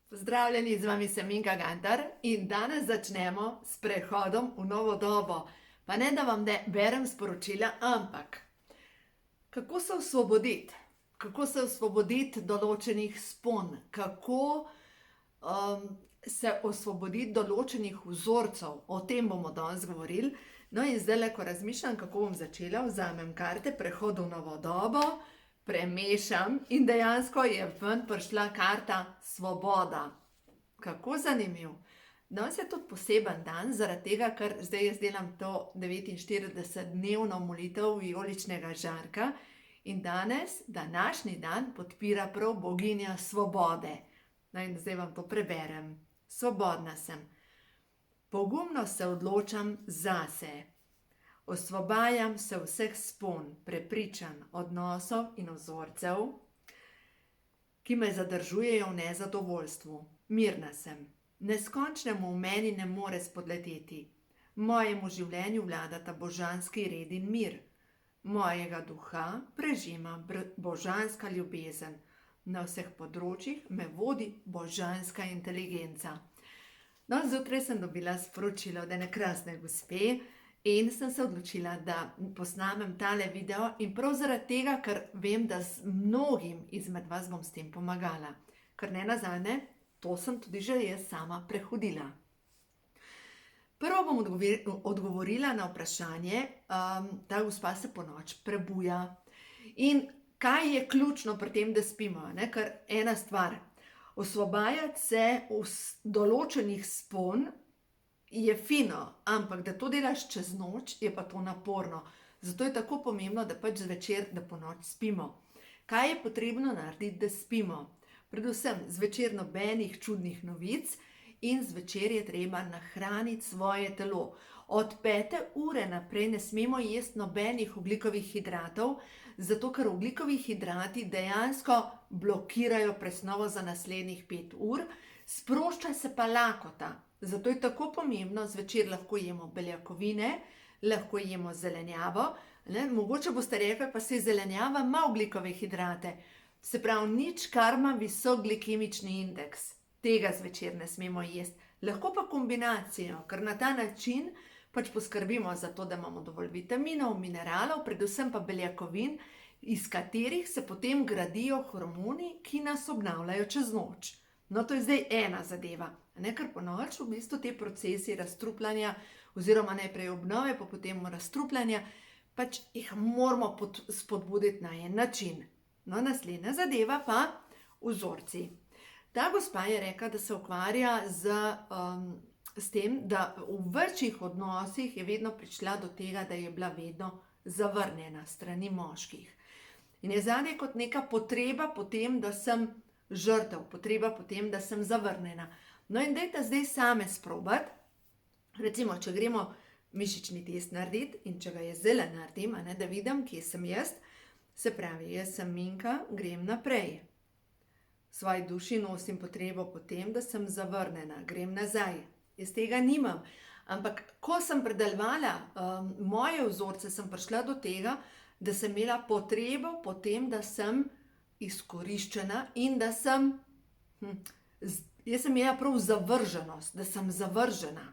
Pozdravljeni, z vami sem Minka Gantar in danes začnemo s prehodom v novo dobo. Pa ne, da vam berem sporočila, ampak kako se osvoboditi? Kako se osvoboditi določenih spon? Kako se osvoboditi določenih vzorcev? O tem bomo danes govorili. No in zdaj, ko razmišljam, kako bom začela, vzamem karte, prehod v novo dobo, premešam in dejansko je ven prišla karta Svoboda. Kako zanimiv. Danes je tudi poseben dan, zaradi tega, ker zdaj jaz delam to 49-dnevno molitev vijoličnega žarka in današnji dan podpira prav boginja svobode. No in zdaj vam to preberem. Svobodna sem. Pogumno se odločam zase. Osvobajam se vseh spon, prepričanj, odnosov in vzorcev, ki me zadržujejo v nezadovoljstvu. Mirna sem. Neskončnemu v meni ne more spodleteti. Mojemu življenju vladata božanski red in mir. Mojega duha prežima božanska ljubezen. Na vseh področjih me vodi božanska inteligenca. No, zjutraj sem dobila sporočilo od ene krasne gospe in sem se odločila, da posnamem tale video in prav zaradi tega, ker vem, da z mnogim izmed vas bom s tem pomagala. Ker ne nazadnje, to sem tudi že jaz sama prehodila. Prvo bom odgovorila na vprašanje, ta gospa se ponoči prebuja. In kaj je ključno pri tem, da spimo? Ker ena stvar, osvobajati se določenih spon je fino, ampak da to delaš čez noč, je pa to naporno. Zato je tako pomembno, da pač zvečer, da ponoči spimo. Kaj je potrebno narediti, da spimo? Predvsem zvečer nobenih čudnih novic in zvečer je treba nahraniti svoje telo. Od 5. ure naprej ne smemo jesti nobenih ogljikovih hidratov, zato ker ogljikovih hidrati dejansko blokirajo presnovo za naslednjih 5 ur, sprošča se pa lakota. Zato je tako pomembno, zvečer lahko jemo beljakovine, lahko jemo zelenjavo. Mogoče boste rekli, pa se zelenjava ima ogljikove hidrate. Se pravi, nič, kar ima visok glikemični indeks. Tega zvečer ne smemo jesti. Lahko pa kombinacijo, ker na ta način pač poskrbimo za to, da imamo dovolj vitaminov, mineralov, predvsem pa beljakovin, iz katerih se potem gradijo hormoni, ki nas obnavljajo čez noč. No, to je zdaj ena zadeva. Ker po noči v bistvu te procesi razstrupljanja oziroma najprej obnove, pa potem razstrupljanja, pač jih moramo spodbuditi na en način. No, naslednja zadeva pa vzorci. Ta gospa je rekla, da se ukvarja s tem, da v večjih odnosih je vedno prišla do tega, da je bila vedno zavrnjena strani moških. In je zanje kot neka potreba potem, da sem žrtev, potreba potem, da sem zavrnjena. No in dajte zdaj same sprobati, recimo, če gremo mišični test narediti in če ga jaz zdaj naredim, da vidim, kje sem jaz, se pravi, jaz sem Minka, grem naprej. V svoji duši nosim potrebo potem, da sem zavrnjena, grem nazaj. Jaz tega nimam, ampak ko sem predelovala moje vzorce, sem prišla do tega, da sem imela potrebo potem, da sem izkoriščena in da sem, jaz sem imela prav zavrženost, da sem zavržena.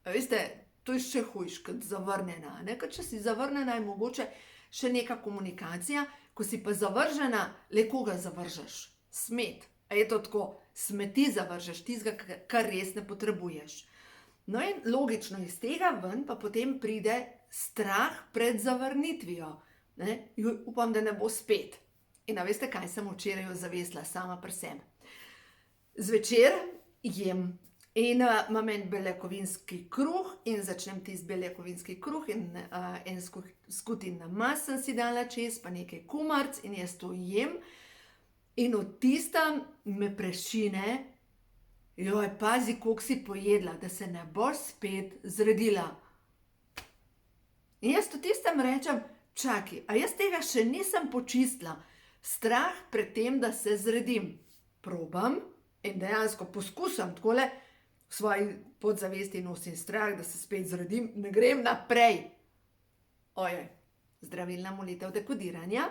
Veste, to je še hujš kot zavrnjena, ker če si zavrnjena, je mogoče še neka komunikacija, ko si pa zavržena, le koga zavržeš? Smet. A je to tako? Smeti zavržeš, tistega, kar res ne potrebuješ. No in logično iz tega ven pa potem pride strah pred zavrnitvijo. Upam, da ne bo spet. In a veste, kaj sem včeraj zavesila sama pri sebi? Zvečer jem in imam en beljakovinski kruh in začnem tisti beljakovinski kruh in en skutin namaz sem si dala čez, pa nekaj kumaric in jaz to jem. In v tistem me prešine, joj, pazi, koliko si pojedla, da se ne boš spet zredila. In jaz v tistem rečem, čakaj, a jaz tega še nisem počistila. Strah pred tem, da se zredim. Probam in dejansko poskušam takole, v svoji podzavesti nosim strah, da se spet zredim, ne grem naprej. Ojoj, zdravilna molitev dekodiranja.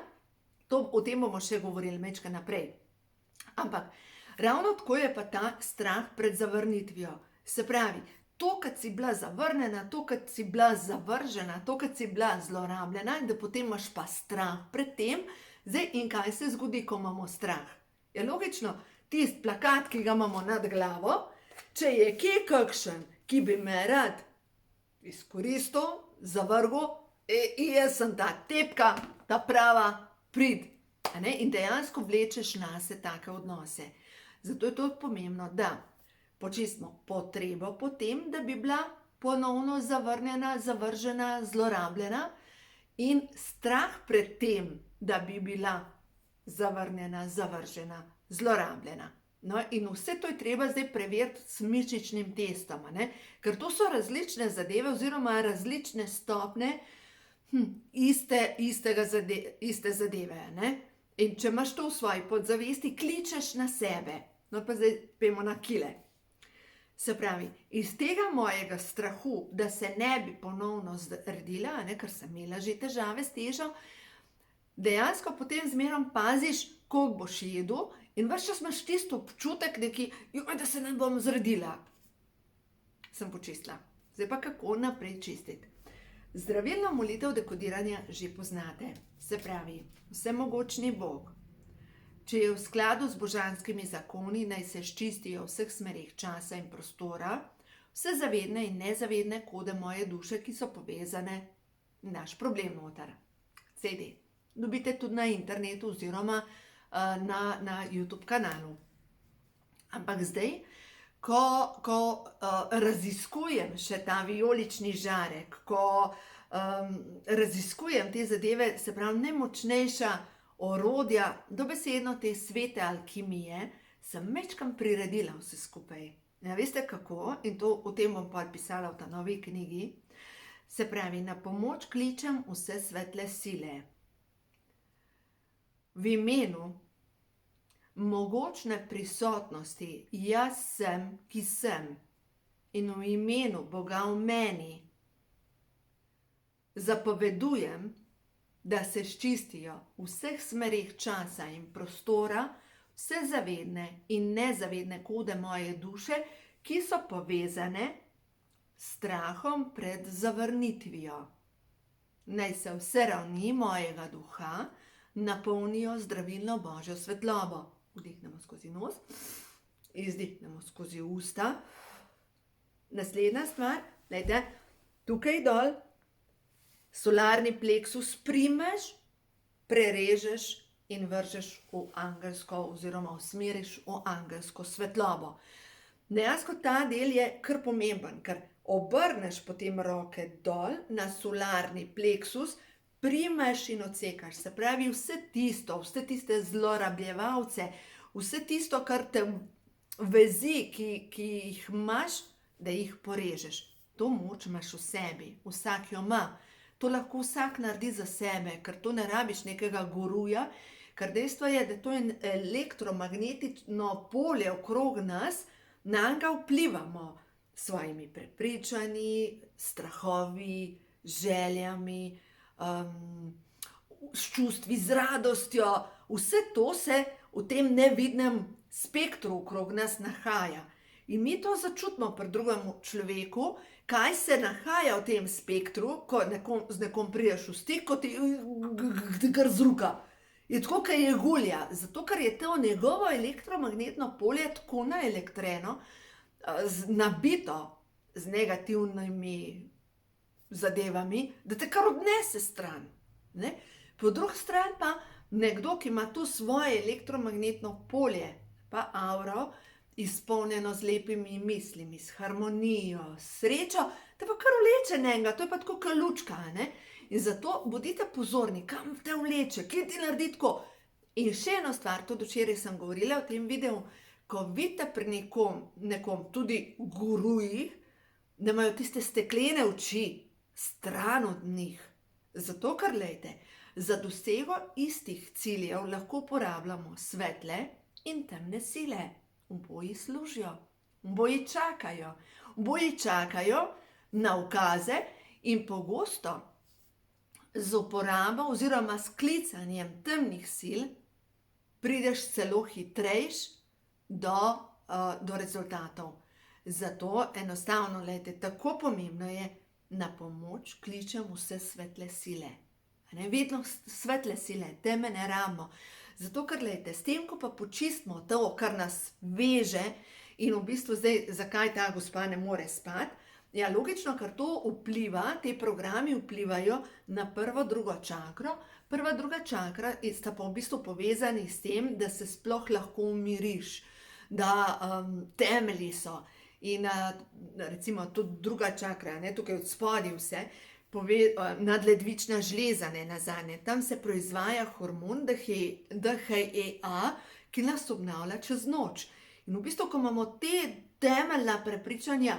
O tem bomo še govorili mečka naprej. Ampak Ravno tako je pa ta strah pred zavrnitvijo. Se pravi, to, kad si bila zavrnjena, to, kad si bila zavržena, to, kad si bila zlorabljena, in da potem imaš pa strah pred tem. Zdaj, in kaj se zgodi, ko imamo strah? Je logično, tisti plakat, ki ga imamo nad glavo, če je kje kakšen, ki bi me rad izkoristil, zavrgel, jaz sem ta tepka, ta prava, prid. In dejansko vlečeš nase take odnose. Zato je to pomembno, da počistimo potrebo po tem, da bi bila ponovno zavrnjena, zavržena, zlorabljena, in strah pred tem, da bi bila zavrnjena, zavržena, zlorabljena. No, in vse to je treba zdaj preveriti s mišičnim testom, ker to so različne zadeve oziroma različne stopnje iste zadeve. In če imaš to v svoji podzavesti, kličeš na sebe. No, pa zdaj pojmo na kile. Se pravi, iz tega mojega strahu, da se ne bi ponovno zredila, ker sem imela že težave s težo, dejansko potem zmerom paziš, koliko boš jedel, in ves čas imaš tisto občutek neki, da se ne bom zredila. Sem počistila. Zdaj pa kako naprej čistiti. Zdravilno molitev dekodiranja že poznate. Se pravi, vsemogočni Bog, če je v skladu z božanskimi zakoni, naj se ščistijo v vseh smerih časa in prostora, vse zavedne in nezavedne kode moje duše, ki so povezane, naš problem noter. CD. Dobite tudi na internetu oziroma na YouTube kanalu. Ampak zdaj, ko raziskujem še ta vijolični žarek, ko raziskujem te zadeve, se pravi najmočnejša orodja, dobesedno te svete alkimije, sem mečkam priredila vse skupaj. Veste kako? In o tem bom pisala v ta novi knjigi. Se pravi, na pomoč kličem vse svetle sile. V imenu mogočne prisotnosti, jaz sem, ki sem, in v imenu Boga v meni zapovedujem, da se ščistijo v vseh smerih časa in prostora vse zavedne in nezavedne kode moje duše, ki so povezane s strahom pred zavrnitvijo. Naj se vse ravni mojega duha napolnijo zdravilno Božjo svetlobo. Vdihnemo skozi nos, izdihnemo skozi usta. Naslednja stvar, glejte, tukaj dol, solarni pleksus primeš, prerežeš in vržeš v angelsko oziroma usmeriš v angelsko svetlobo. Dejansko ta del je kar pomemben, ker obrneš potem roke dol na solarni pleksus, primeš in odsekaš. Se pravi, vse tiste zlorabljevalce, vse tisto, kar te vezi, ki jih imaš, da jih porežeš. To moč imaš v sebi, vsak jo ima. To lahko vsak naredi za sebe, ker to ne rabiš nekega guruja, ker dejstvo je, da to je elektromagnetično polje okrog nas, nanj vplivamo s svojimi prepričanji, strahovi, željami, s čustvi, z radostjo. Vse to se v tem nevidnem spektru okrog nas nahaja. In mi to začutimo pri drugem človeku, kaj se nahaja v tem spektru, ko z nekom prideš v stik, ko ti kar zruka. Je tako, kaj je gulja. Zato, ker je to njegovo elektromagnetno polje tako naelektreno, nabito z negativnimi zadevami, da te kar odnese stran. Po drugi strani pa nekdo, ki ima to svoje elektromagnetno polje, pa auro, izpolnjeno z lepimi mislimi, s harmonijo, s srečo, te pa kar vleče njega, to je pa tako kot lučka. In zato bodite pozorni, kam te vleče, kje ti naredi tako. In še eno stvar, tudi včeraj sem govorila v tem videu, ko vidite pri nekom tudi gurujih, da imajo tiste steklene oči stran od njih. Zato, ker glejte, za dosego istih ciljev lahko uporabljamo svetle in temne sile. Oboji služijo, oboji čakajo na ukaze in pogosto z uporabo oziroma s klicanjem temnih sil prideš celo hitrejš do rezultatov. Zato enostavno, glejte, tako pomembno je, na pomoč kličem vse svetle sile. Ne, vedno svetle sile, teme ne rabimo. Zato, ker glejte, s tem, ko pa počistimo to, kar nas veže, in v bistvu zdaj, zakaj ta gospa ne more spati, ja, logično, ker to vpliva, te programi vplivajo na prvo, drugo čakro. Prva, druga čakra sta pa v bistvu povezani s tem, da se sploh lahko umiriš, da temelji so. In recimo tudi druga čakra, ne, tukaj od spodaj vse, nadledvična žleza, ne nazadnje, tam se proizvaja hormon DHEA, ki nas obnavlja čez noč. In v bistvu, ko imamo te temeljna prepričanja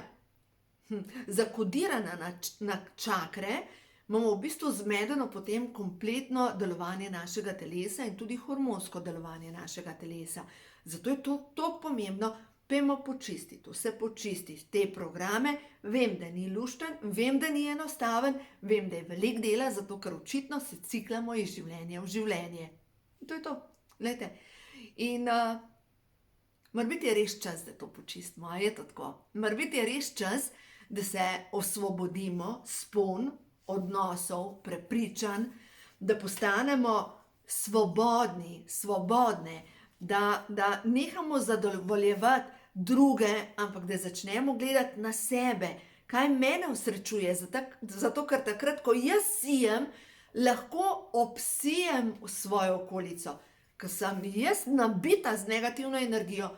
zakodirana na čakre, imamo v bistvu zmedeno potem kompletno delovanje našega telesa in tudi hormonsko delovanje našega telesa. Zato je to tako pomembno, pojmo počistiti, vse počistiti, te programe. Vem, da ni lušten, vem, da ni enostaven, vem, da je veliko dela, zato ker očitno se ciklamo iz življenja v življenje. In to je to, glejte. In morebiti je res čas, da to počistimo, a je to tako? Morebiti je res čas, da se osvobodimo spon, odnosov, prepričanj, da postanemo svobodne, da nehamo zadovoljevati druge, ampak da začnemo gledati na sebe, kaj mene osrečuje, zato ker takrat, ko jaz sijem, lahko obsijem svojo okolico, ker sem jaz nabita z negativno energijo.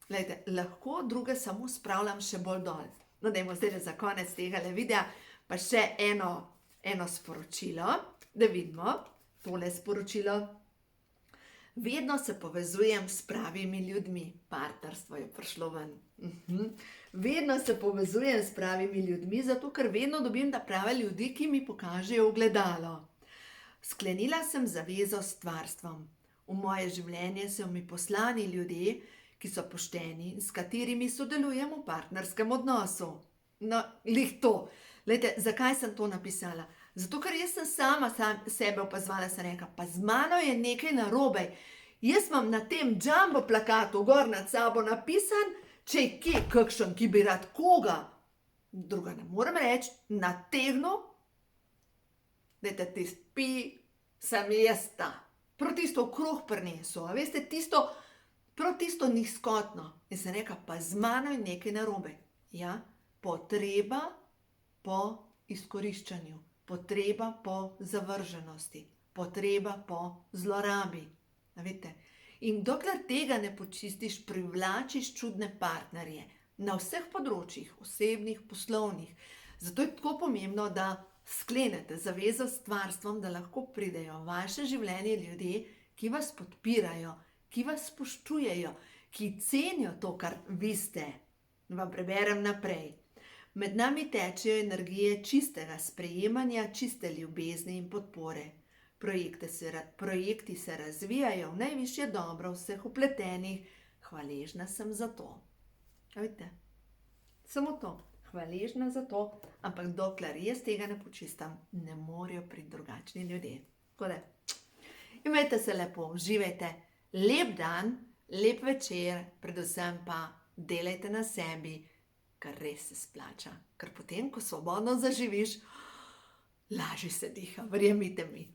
Glejte, lahko druge samo spravljam še bolj dol. No, dajmo zdaj za konec tega videa pa še eno sporočilo, da vidimo tole sporočilo. Vedno se povezujem s pravimi ljudmi. Partnerstvo je prišlo ven. Vedno se povezujem s pravimi ljudmi, zato ker vedno dobim ta prave ljudi, ki mi pokažejo ogledalo. Sklenila sem zavezo s stvarstvom. V moje življenje so mi poslani ljudje, ki so pošteni, s katerimi sodelujem v partnerskem odnosu. No, glih to. Glejte, zakaj sem to napisala? Zato, ker jaz sem sama sebe opazovala, sem rekla, pa z mano je nekaj narobe. Jaz imam na tem jumbo plakatu gor nad sabo napisan, če je kje kakšen, ki bi rad koga, druga ne morem reči, nategnil, dajte tisto pi, sem jaz ta. Prav tisto okrog prinesel, a veste, prav tisto nizkotno. In sem rekla, pa z mano je nekaj narobe. Ja, potreba po izkoriščanju. Potreba po zavrženosti, potreba po zlorabi. In dokler tega ne počistiš, privlačiš čudne partnerje na vseh področjih, osebnih, poslovnih. Zato je tako pomembno, da sklenete zavezo s stvarstvom, da lahko pridejo v vaše življenje ljudje, ki vas podpirajo, ki vas spoštujejo, ki cenijo to, kar vi ste. Vam preberem naprej. Med nami tečejo energije čistega sprejemanja, čiste ljubezni in podpore. Projekti se razvijajo v najvišje dobro vseh vpletenih. Hvaležna sem za to. Vidite? Samo to. Hvaležna za to, ampak dokler jaz tega ne počistam, ne morejo priti drugačni ljudje. Tako da, imejte se lepo, uživajte. Lep dan, lep večer, predvsem pa delajte na sebi, kar res se splača. Ker potem, ko svobodno zaživiš, lažje se diha, verjemite mi.